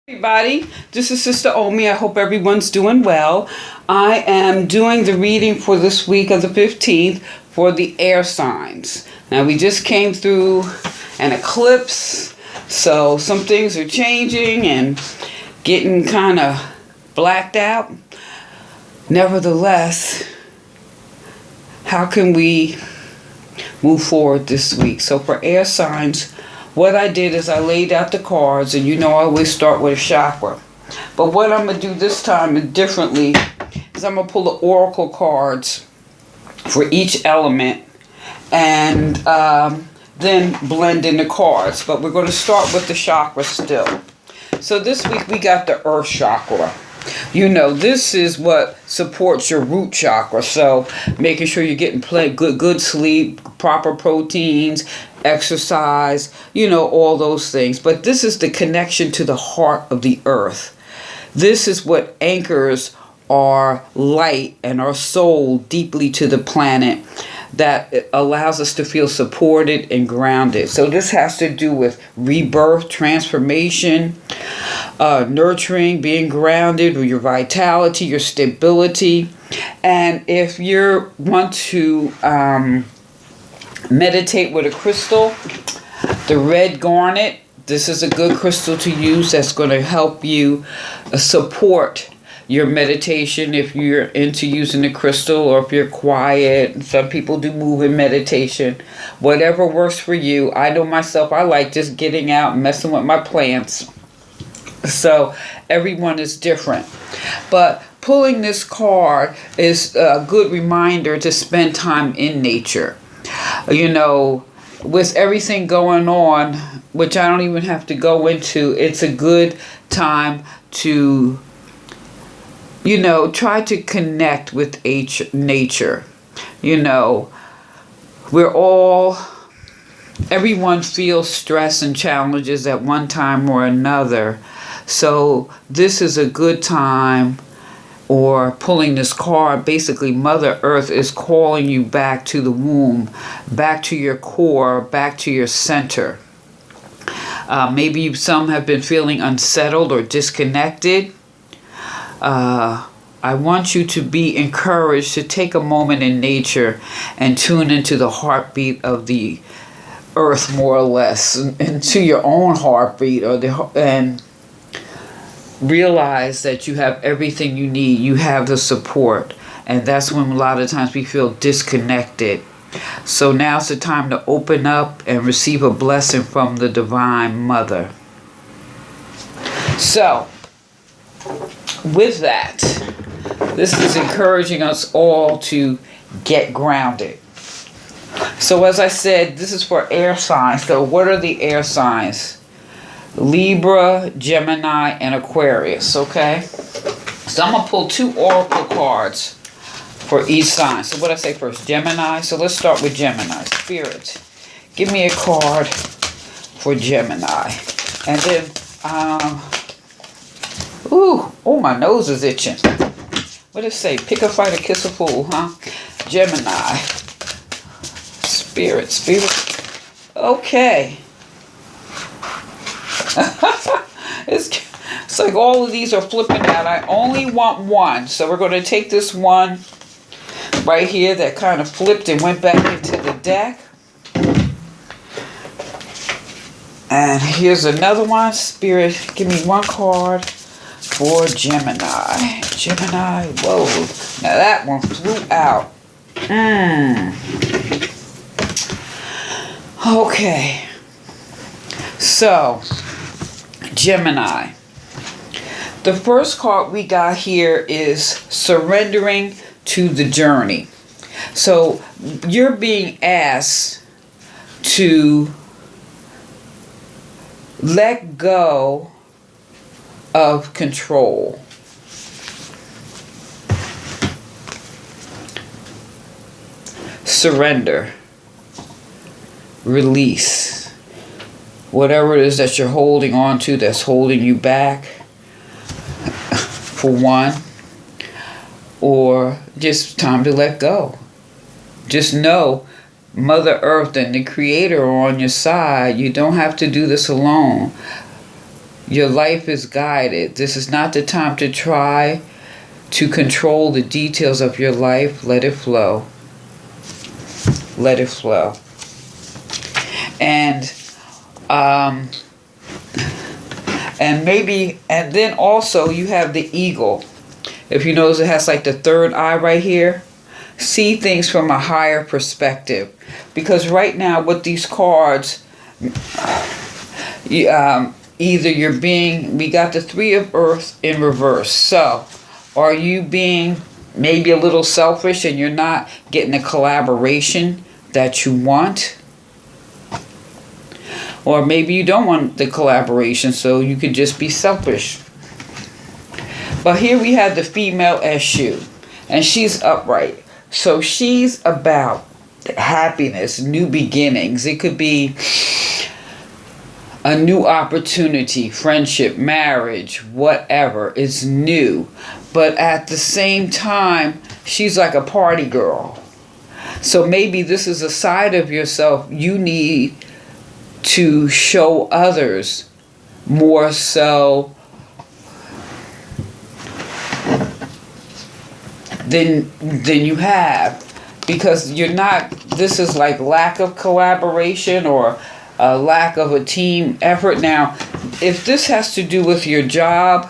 Everybody, this is Sister Omi. I hope everyone's doing well. I am doing the reading for this week of the 15th for the air signs. Now, we just came through an eclipse, so some things are changing and getting kind of blacked out. Nevertheless, how can we move forward this week? So for air signs, what I did is I laid out the cards, and I always start with a chakra. But what I'm going to do this time is differently, is I'm going to pull the oracle cards for each element and then blend in the cards. But we're going to start with the chakra still. So this week we got the earth chakra. This is what supports your root chakra. So making sure you're getting good sleep, proper proteins, exercise, all those things. But this is the connection to the heart of the earth. This is what anchors our light and our soul deeply to the planet, that allows us to feel supported and grounded. So this has to do with rebirth, transformation, nurturing, being grounded, with your vitality, your stability. And if you want to meditate with a crystal, the red garnet, this is a good crystal to use that's going to help you support your meditation if you're into using the crystal, or if you're quiet. Some people do moving meditation. Whatever works for you. I know myself, I like just getting out and messing with my plants. So everyone is different. But pulling this card is a good reminder to spend time in nature. With everything going on, which I don't even have to go into, it's a good time to try to connect with nature. Everyone feels stress and challenges at one time or another. So this is a good time, or pulling this card, basically Mother Earth is calling you back to the womb, back to your core, back to your center. Maybe some have been feeling unsettled or disconnected. I want you to be encouraged to take a moment in nature and tune into the heartbeat of the earth, more or less, into your own heartbeat, and realize that you have everything you need. You have the support, and that's when a lot of times we feel disconnected. So now's the time to open up and receive a blessing from the Divine Mother. So with that, this is encouraging us all to get grounded. So as I said, this is for air signs. So what are the air signs? Libra, Gemini, and Aquarius, okay? So I'm going to pull 2 oracle cards for each sign. So what did I say first? Gemini. So let's start with Gemini. Spirit, give me a card for Gemini. And then, my nose is itching. What did it say? Pick a fight or kiss a fool, huh? Gemini. Spirit. Okay. It's like all of these are flipping out. I only want one. So we're going to take this one right here that kind of flipped and went back into the deck. And here's another one. Spirit, give me one card for Gemini. Gemini, whoa. Now that one flew out. Okay. So, Gemini. The first card we got here is surrendering to the journey. So, you're being asked to let go of control. Surrender. Release. Whatever it is that you're holding on to that's holding you back, for one, or just time to let go. Just know Mother Earth and the Creator are on your side. You don't have to do this alone. Your life is guided. This is not the time to try to control the details of your life. Let it flow. Let it flow. And then also you have the eagle. If you notice, it has like the third eye right here. See things from a higher perspective. Because right now with these cards, either you're being, we got the Three of Earth in reverse. So, are you being maybe a little selfish and you're not getting the collaboration that you want? Or maybe you don't want the collaboration, so you could just be selfish. But here we have the female Eshu, and she's upright. So she's about happiness, new beginnings. It could be a new opportunity, friendship, marriage, whatever. It's new. But at the same time, she's like a party girl. So maybe this is a side of yourself you need to show others more so than you have. Because you're not, this is like lack of collaboration or a lack of a team effort. Now, if this has to do with your job,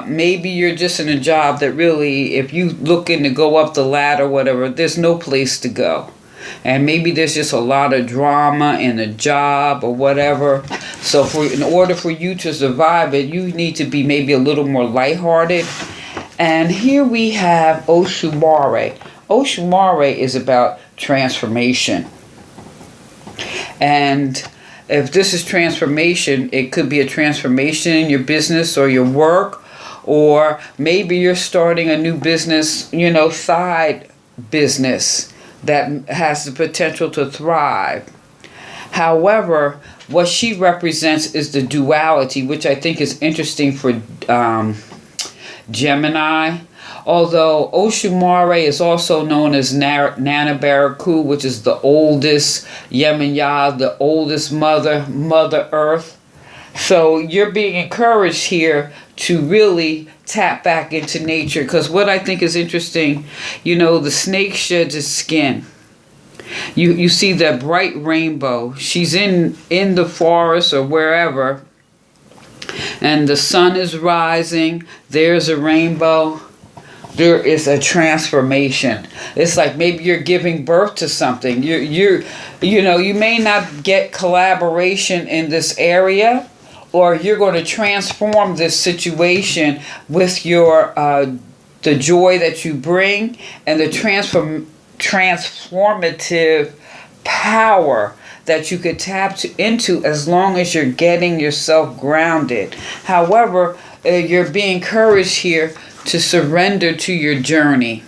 maybe you're just in a job that really, if you looking to go up the ladder, whatever, there's no place to go. And maybe there's just a lot of drama in a job or whatever. So in order for you to survive it, you need to be maybe a little more lighthearted. And here we have Oshumare. Oshumare is about transformation. And if this is transformation, it could be a transformation in your business or your work, or maybe you're starting a new business, side business that has the potential to thrive. However, what she represents is the duality, which I think is interesting for Gemini. Although Oshumare is also known as Nanabaraku, which is the oldest Yemenya, the oldest Mother Earth. So you're being encouraged here to really tap back into nature. Because what I think is interesting, the snake sheds its skin. You see that bright rainbow. She's in the forest or wherever. And the sun is rising. There's a rainbow. There is a transformation. It's like maybe you're giving birth to something. You may not get collaboration in this area, or you're going to transform this situation with your the joy that you bring and the transformative power that you could tap into, as long as you're getting yourself grounded. However, you're being encouraged here to surrender to your journey.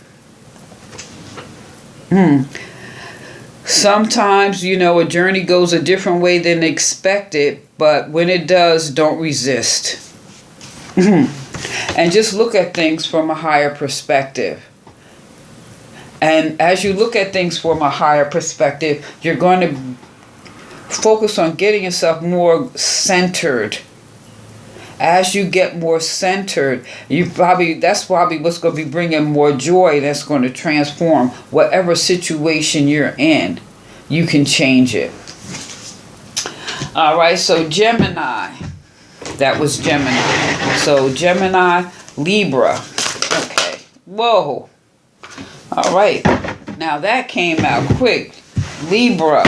Sometimes, a journey goes a different way than expected, but when it does, don't resist. And just look at things from a higher perspective. And as you look at things from a higher perspective, you're going to focus on getting yourself more centered. As you get more centered, that's probably what's going to be bringing more joy. That's going to transform whatever situation you're in. You can change it. All right, so Gemini. That was Gemini. So Gemini, Libra. Okay. Whoa. All right. Now that came out quick. Libra.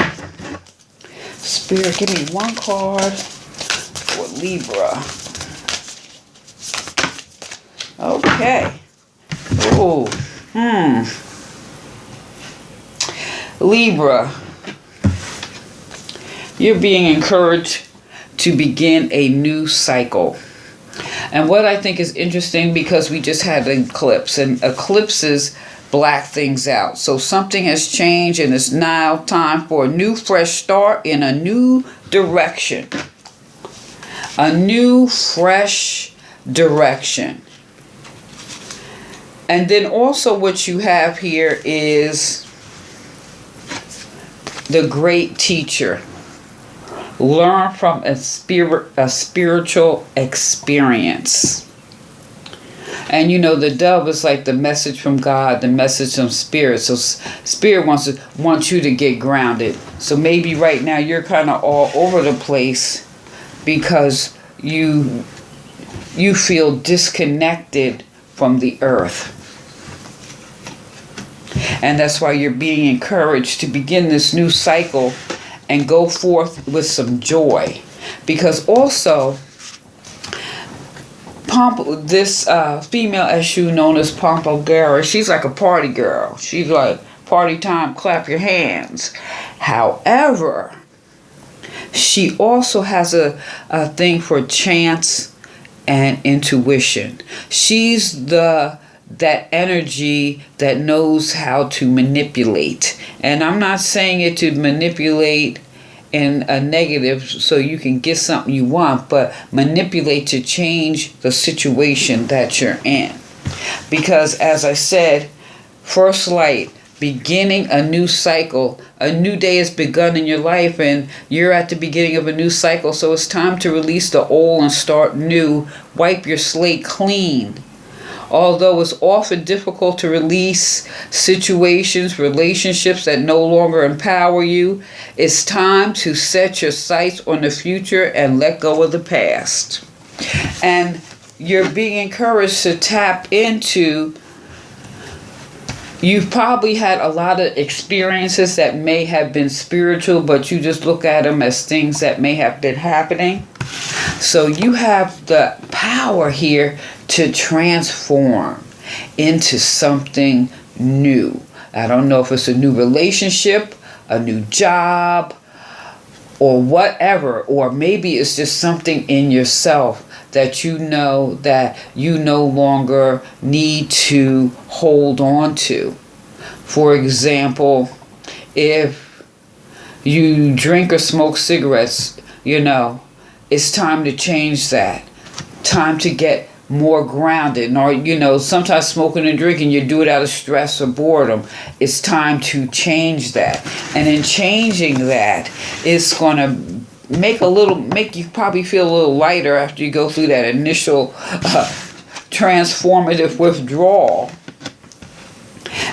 Spirit, give me one card for Libra. Okay. Oh. Libra. You're being encouraged to begin a new cycle. And what I think is interesting, because we just had an eclipse, and eclipses black things out. So something has changed, and it's now time for a new fresh start in a new direction. A new fresh direction. And then also what you have here is the great teacher. Learn from a spiritual experience. And you know, the dove is like the message from God, the message from Spirit. So Spirit wants you to get grounded. So maybe right now you're kind of all over the place because you feel disconnected from the earth. And that's why you're being encouraged to begin this new cycle and go forth with some joy. Because also, this female Eshu known as Pompogera, she's like a party girl. She's like, party time, clap your hands. However, she also has a thing for chance and intuition. She's that energy that knows how to manipulate. And I'm not saying it to manipulate in a negative so you can get something you want, but manipulate to change the situation that you're in. Because as I said, first light, beginning a new cycle, a new day has begun in your life and you're at the beginning of a new cycle. So it's time to release the old and start new. Wipe your slate clean. Although it's often difficult to release situations, relationships that no longer empower you, it's time to set your sights on the future and let go of the past. And you're being encouraged to tap into, you've probably had a lot of experiences that may have been spiritual, but you just look at them as things that may have been happening. So you have the power here to transform into something new. I don't know if it's a new relationship, a new job, or whatever. Or maybe it's just something in yourself that you know that you no longer need to hold on to. For example, if you drink or smoke cigarettes, you know, it's time to change that. Time to get more grounded. Or, you know, sometimes smoking and drinking, you do it out of stress or boredom. It's time to change that. And in changing that, it's going to make you probably feel a little lighter after you go through that initial transformative withdrawal.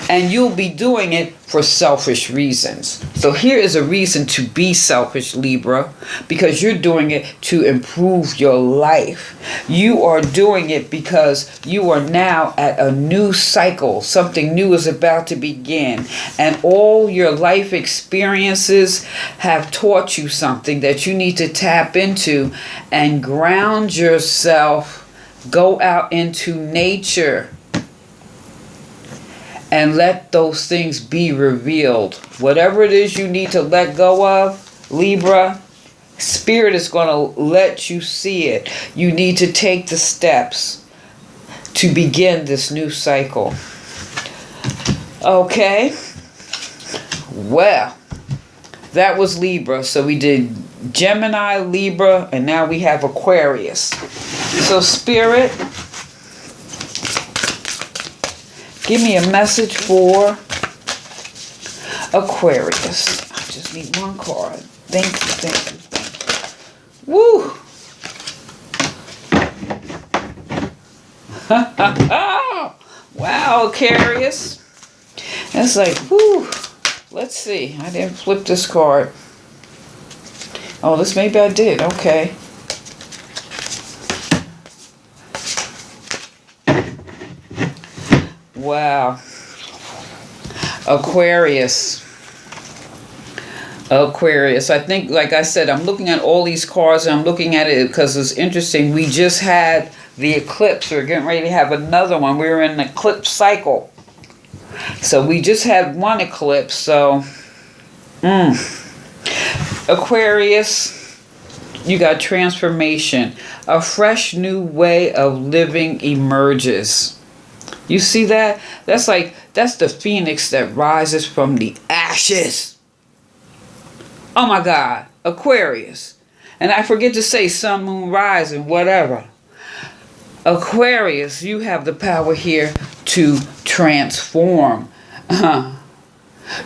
And you'll be doing it for selfish reasons. So here is a reason to be selfish, Libra, because you're doing it to improve your life. You are doing it because you are now at a new cycle. Something new is about to begin. And all your life experiences have taught you something that you need to tap into and ground yourself. Go out into nature. And let those things be revealed. Whatever it is you need to let go of, Libra, Spirit is going to let you see it. You need to take the steps to begin this new cycle. Okay? Well, that was Libra. So we did Gemini, Libra, and now we have Aquarius. So Spirit, give me a message for Aquarius. I just need one card. Thank you. Woo! Wow, Aquarius. That's like, whoo. Let's see. I didn't flip this card. Oh, this maybe I did. Okay. Wow. Aquarius. I think, like I said, I'm looking at all these cards and I'm looking at it because it's interesting. We just had the eclipse. We're getting ready to have another one. We're in an eclipse cycle. So we just had one eclipse. So, Aquarius, you got transformation. A fresh new way of living emerges. You see that? That's the phoenix that rises from the ashes. Oh my God, Aquarius. And I forget to say sun, moon, rising, whatever. Aquarius, you have the power here to transform.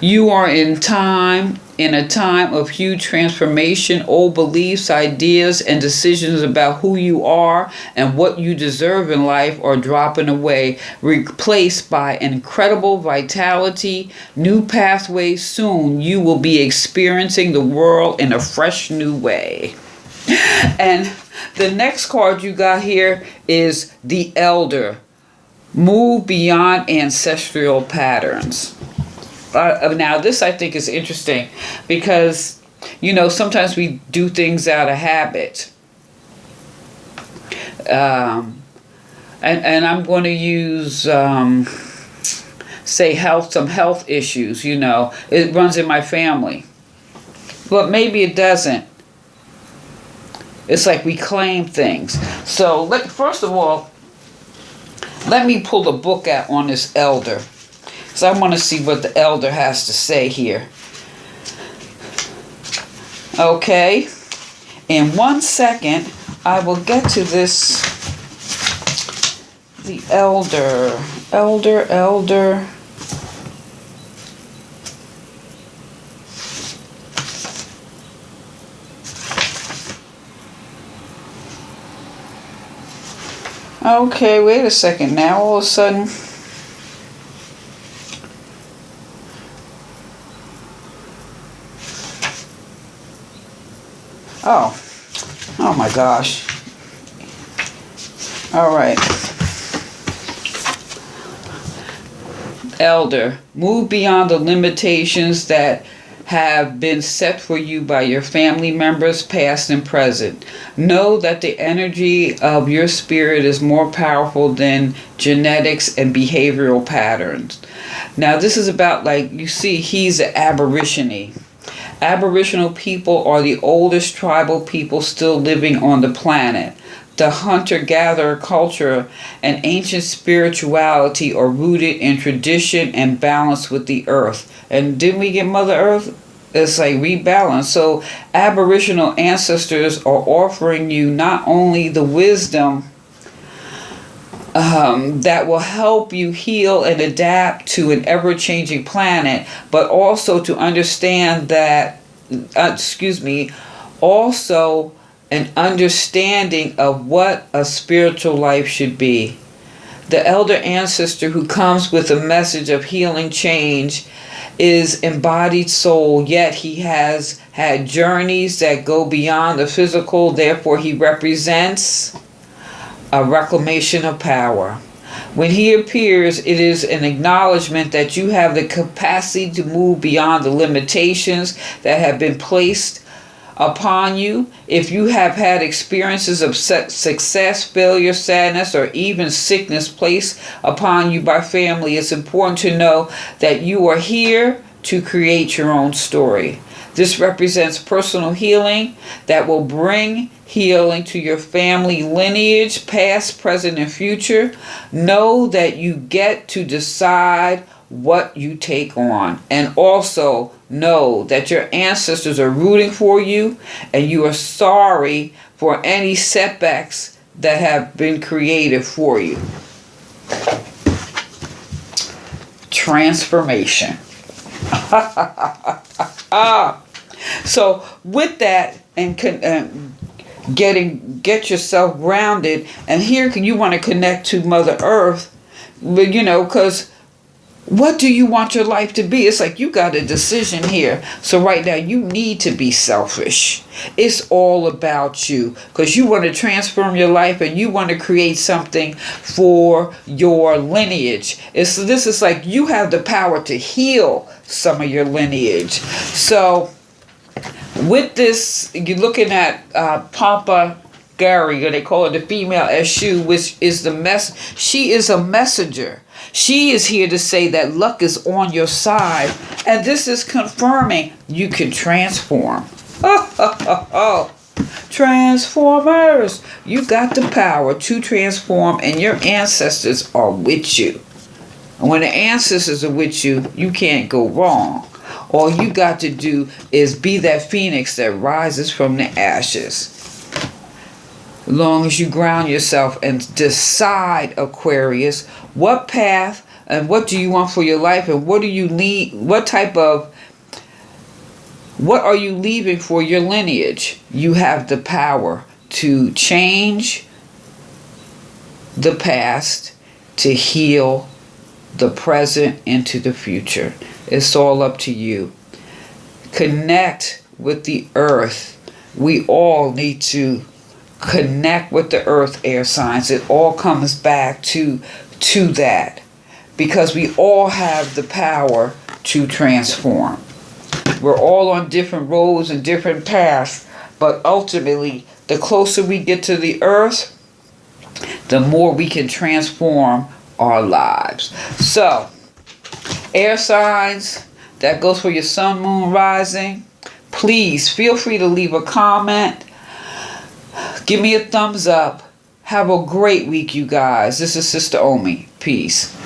You are in a time of huge transformation. Old beliefs, ideas, and decisions about who you are and what you deserve in life are dropping away, replaced by incredible vitality, new pathways. Soon you will be experiencing the world in a fresh new way. And the next card you got here is the Elder. Move beyond ancestral patterns. Now, this I think is interesting because, sometimes we do things out of habit. And I'm going to use, say, some health issues, It runs in my family. But maybe it doesn't. It's like we claim things. So, first of all, let me pull the book out on this Elder. So I want to see what the Elder has to say here. Okay. In 1 second, I will get to this. The Elder. Elder. Okay, wait a second. Now all of a sudden... Oh my gosh. All right. Elder, move beyond the limitations that have been set for you by your family members, past and present. Know that the energy of your spirit is more powerful than genetics and behavioral patterns. Now, this is about, you see, he's an aborigine. Aboriginal people are the oldest tribal people still living on the planet. The hunter-gatherer culture and ancient spirituality are rooted in tradition and balance with the earth. And didn't we get Mother Earth? It's like rebalance. So Aboriginal ancestors are offering you not only the wisdom that will help you heal and adapt to an ever-changing planet, but also to understand that, also an understanding of what a spiritual life should be. The elder ancestor who comes with a message of healing change is embodied soul, yet he has had journeys that go beyond the physical, therefore he represents a reclamation of power. When he appears, it is an acknowledgement that you have the capacity to move beyond the limitations that have been placed upon you. If you have had experiences of success, failure, sadness, or even sickness placed upon you by family, it's important to know that you are here to create your own story. This represents personal healing that will bring healing to your family lineage, past, present, and future. Know that you get to decide what you take on. And also know that your ancestors are rooting for you and you are sorry for any setbacks that have been created for you. Transformation. So with that and get yourself grounded, and here you want to connect to Mother Earth, but because what do you want your life to be? It's like you got a decision here. So right now you need to be selfish. It's all about you because you want to transform your life and you want to create something for your lineage. This is like you have the power to heal some of your lineage. So with this, you're looking at Papa Gary, or they call her the female Eshu, which is she is a messenger. She is here to say that luck is on your side, and this is confirming you can transform. Transformers! You got the power to transform, and your ancestors are with you. And when the ancestors are with you, you can't go wrong. All you got to do is be that phoenix that rises from the ashes. As long as you ground yourself and decide, Aquarius, what path And what do you want for your life? And what do you need? What are you leaving for your lineage? You have the power to change the past, to heal the present into the future. It's all up to you. Connect with the earth. We all need to connect with the earth, air signs. It all comes back to that, because we all have the power to transform. We're all on different roads and different paths, but ultimately, the closer we get to the earth, the more we can transform our lives. So, air signs, that goes for your sun, moon, rising. Please feel free to leave a comment. Give me a thumbs up. Have a great week, you guys. This is Sister Omi. Peace.